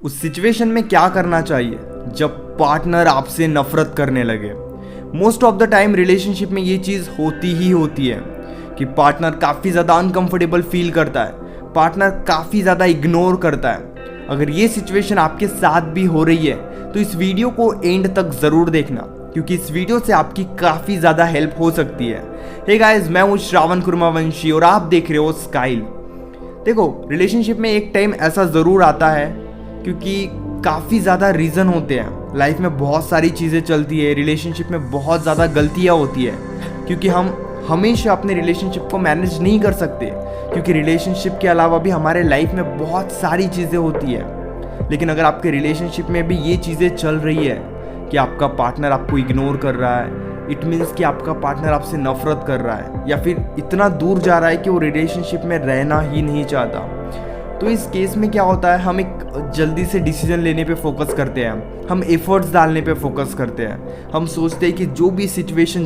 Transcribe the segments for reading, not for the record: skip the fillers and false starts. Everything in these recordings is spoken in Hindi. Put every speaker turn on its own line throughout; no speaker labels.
उस सिचुएशन में क्या करना चाहिए जब पार्टनर आपसे नफरत करने लगे। Most of the time relationship में ये चीज़ होती ही होती है कि पार्टनर काफ़ी ज़्यादा अनकंफर्टेबल फील करता है, पार्टनर काफ़ी ज़्यादा इग्नोर करता है। अगर ये सिचुएशन आपके साथ भी हो रही है तो इस वीडियो को एंड तक ज़रूर देखना, क्योंकि इस वीडियो से आपकी काफ़ी ज़्यादा हेल्प हो सकती है। हे गाइस, मैं हूँ श्रावण कुर्मावंशी और आप देख रहे हो स्काइल। देखो, रिलेशनशिप में एक टाइम ऐसा ज़रूर आता है क्योंकि काफ़ी ज़्यादा रीज़न होते हैं। लाइफ में बहुत सारी चीज़ें चलती है, रिलेशनशिप में बहुत ज़्यादा गलतियाँ होती है क्योंकि हम हमेशा अपने रिलेशनशिप को मैनेज नहीं कर सकते, क्योंकि रिलेशनशिप के अलावा भी हमारे लाइफ में बहुत सारी चीज़ें होती है। लेकिन अगर आपके रिलेशनशिप में भी ये चीज़ें चल रही है कि आपका पार्टनर आपको इग्नोर कर रहा है, इट मीन्स कि आपका पार्टनर आपसे नफरत कर रहा है या फिर इतना दूर जा रहा है कि वो रिलेशनशिप में रहना ही नहीं चाहता, तो इस केस में क्या होता है, हम एक जल्दी से डिसीजन लेने पे फोकस करते हैं, हम एफर्ट्स डालने पे फोकस करते हैं। हम सोचते हैं कि जो भी सिचुएशन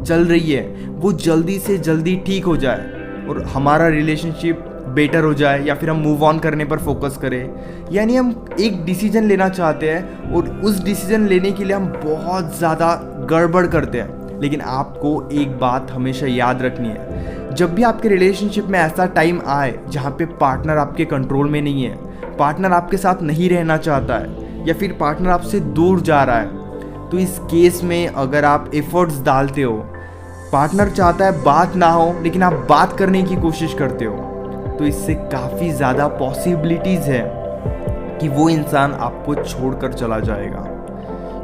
चल रही है वो जल्दी से जल्दी ठीक हो जाए और हमारा रिलेशनशिप बेटर हो जाए या फिर हम मूव ऑन करने पर फोकस करें। यानी हम एक डिसीजन लेना चाहते हैं और उस डिसीजन लेने के लिए हम बहुत ज़्यादा गड़बड़ करते हैं। लेकिन आपको एक बात हमेशा याद रखनी है, जब भी आपके रिलेशनशिप में ऐसा टाइम आए जहाँ पे पार्टनर आपके कंट्रोल में नहीं है, पार्टनर आपके साथ नहीं रहना चाहता है या फिर पार्टनर आपसे दूर जा रहा है, तो इस केस में अगर आप एफर्ट्स डालते हो, पार्टनर चाहता है बात ना हो लेकिन आप बात करने की कोशिश करते हो, तो इससे काफ़ी ज़्यादा पॉसिबिलिटीज़ है कि वो इंसान आपको छोड़कर चला जाएगा।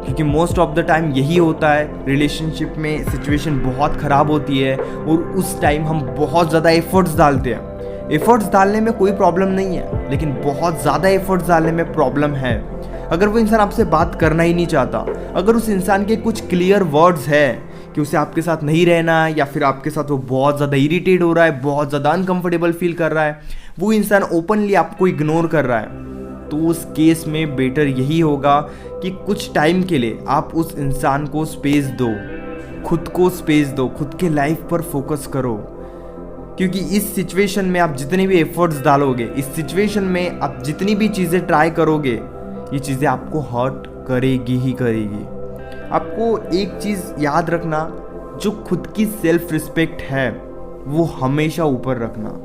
क्योंकि मोस्ट ऑफ द टाइम यही होता है, रिलेशनशिप में सिचुएशन बहुत ख़राब होती है और उस टाइम हम बहुत ज़्यादा एफर्ट्स डालते हैं। एफर्ट्स डालने में कोई प्रॉब्लम नहीं है, लेकिन बहुत ज़्यादा एफर्ट्स डालने में प्रॉब्लम है। अगर वो इंसान आपसे बात करना ही नहीं चाहता, अगर उस इंसान के कुछ क्लियर वर्ड्स है कि उसे आपके साथ नहीं रहना है या फिर आपके साथ वो बहुत ज़्यादा इरिटेट हो रहा है, बहुत ज़्यादा अनकंफर्टेबल फील कर रहा है, वो इंसान ओपनली आपको इग्नोर कर रहा है, तो उस केस में बेटर यही होगा कि कुछ टाइम के लिए आप उस इंसान को स्पेस दो, खुद को स्पेस दो, खुद के लाइफ पर फोकस करो। क्योंकि इस सिचुएशन में आप जितने भी एफर्ट्स डालोगे, इस सिचुएशन में आप जितनी भी चीज़ें ट्राई करोगे, ये चीज़ें आपको हर्ट करेगी ही करेगी। आपको एक चीज़ याद रखना, जो खुद की सेल्फ रिस्पेक्ट है वो हमेशा ऊपर रखना।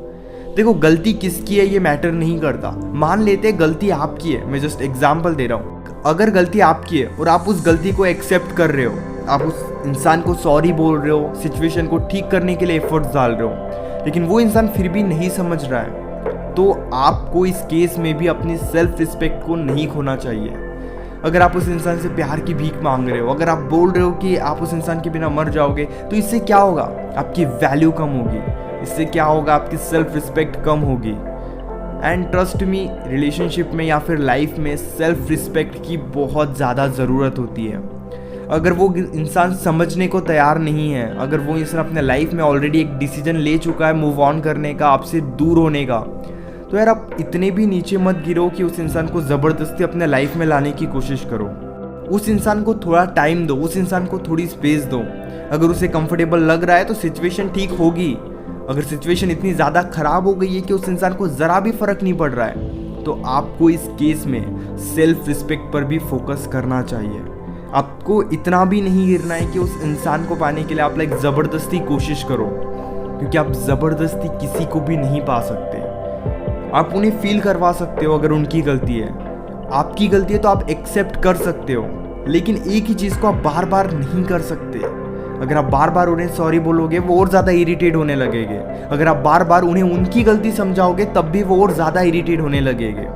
देखो, गलती किसकी है ये मैटर नहीं करता। मान लेते गलती आपकी है, मैं जस्ट एग्जांपल दे रहा हूँ। अगर गलती आपकी है और आप उस गलती को एक्सेप्ट कर रहे हो, आप उस इंसान को सॉरी बोल रहे हो, सिचुएशन को ठीक करने के लिए एफर्ट्स डाल रहे हो, लेकिन वो इंसान फिर भी नहीं समझ रहा है, तो आपको इस केस में भी अपनी सेल्फ रिस्पेक्ट को नहीं खोना चाहिए। अगर आप उस इंसान से प्यार की भीख मांग रहे हो, अगर आप बोल रहे हो कि आप उस इंसान के बिना मर जाओगे, तो इससे क्या होगा, आपकी वैल्यू कम होगी। इससे क्या होगा, आपकी सेल्फ रिस्पेक्ट कम होगी। एंड ट्रस्ट मी, रिलेशनशिप में या फिर लाइफ में सेल्फ रिस्पेक्ट की बहुत ज़्यादा ज़रूरत होती है। अगर वो इंसान समझने को तैयार नहीं है, अगर वो इंसान अपने लाइफ में ऑलरेडी एक डिसीजन ले चुका है मूव ऑन करने का, आपसे दूर होने का, तो यार आप इतने भी नीचे मत गिरो कि उस इंसान को ज़बरदस्ती अपने लाइफ में लाने की कोशिश करो। उस इंसान को थोड़ा टाइम दो, उस इंसान को थोड़ी स्पेस दो। अगर उसे कंफर्टेबल लग रहा है तो सिचुएशन ठीक होगी। अगर सिचुएशन इतनी ज़्यादा ख़राब हो गई है कि उस इंसान को ज़रा भी फ़र्क नहीं पड़ रहा है, तो आपको इस केस में सेल्फ रिस्पेक्ट पर भी फोकस करना चाहिए। आपको इतना भी नहीं गिरना है कि उस इंसान को पाने के लिए आप लाइक ज़बरदस्ती कोशिश करो, क्योंकि आप ज़बरदस्ती किसी को भी नहीं पा सकते। आप उन्हें फील करवा सकते हो अगर उनकी गलती है, आपकी गलती है तो आप एक्सेप्ट कर सकते हो, लेकिन एक ही चीज़ को आप बार बार नहीं कर सकते। अगर आप बार बार उन्हें सॉरी बोलोगे वो और ज़्यादा इरिटेट होने लगेंगे। अगर आप बार बार उन्हें उनकी गलती समझाओगे तब भी वो और ज़्यादा इरिटेट होने लगेंगे।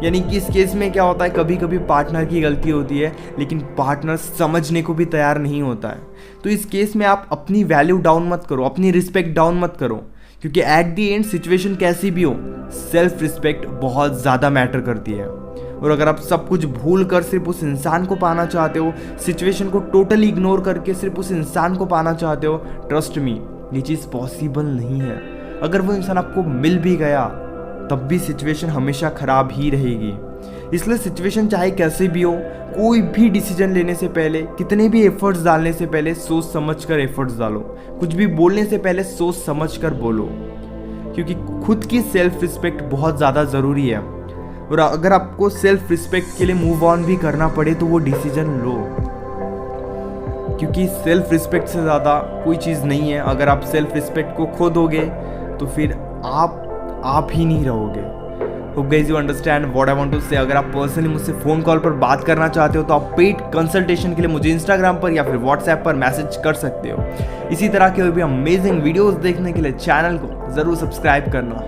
यानी कि इस केस में क्या होता है, कभी कभी पार्टनर की गलती होती है लेकिन पार्टनर समझने को भी तैयार नहीं होता है। तो इस केस में आप अपनी वैल्यू डाउन मत करो, अपनी रिस्पेक्ट डाउन मत करो, क्योंकि एट दी एंड सिचुएशन कैसी भी हो, सेल्फ रिस्पेक्ट बहुत ज़्यादा मैटर करती है। और अगर आप सब कुछ भूल कर सिर्फ उस इंसान को पाना चाहते हो, सिचुएशन को टोटली इग्नोर करके सिर्फ उस इंसान को पाना चाहते हो, ट्रस्ट मी, ये चीज़ पॉसिबल नहीं है। अगर वो इंसान आपको मिल भी गया तब भी सिचुएशन हमेशा ख़राब ही रहेगी। इसलिए सिचुएशन चाहे कैसे भी हो, कोई भी डिसीजन लेने से पहले, कितने भी एफर्ट्स डालने से पहले सोच समझ कर एफर्ट्स डालो। कुछ भी बोलने से पहले सोच समझ कर बोलो, क्योंकि खुद की सेल्फ रिस्पेक्ट बहुत ज़्यादा ज़रूरी है। और अगर आपको सेल्फ रिस्पेक्ट के लिए मूव ऑन भी करना पड़े तो वो डिसीजन लो, क्योंकि सेल्फ रिस्पेक्ट से ज़्यादा कोई चीज़ नहीं है। अगर आप सेल्फ रिस्पेक्ट को खो दोगे तो फिर आप ही नहीं रहोगे। Hope guys you understand what I want to say. अगर आप पर्सनली मुझसे फ़ोन कॉल पर बात करना चाहते हो तो आप पेड कंसल्टेशन के लिए मुझे इंस्टाग्राम पर या फिर व्हाट्सएप पर मैसेज कर सकते हो। इसी तरह के भी अमेजिंग वीडियोस देखने के लिए चैनल को ज़रूर सब्सक्राइब करना।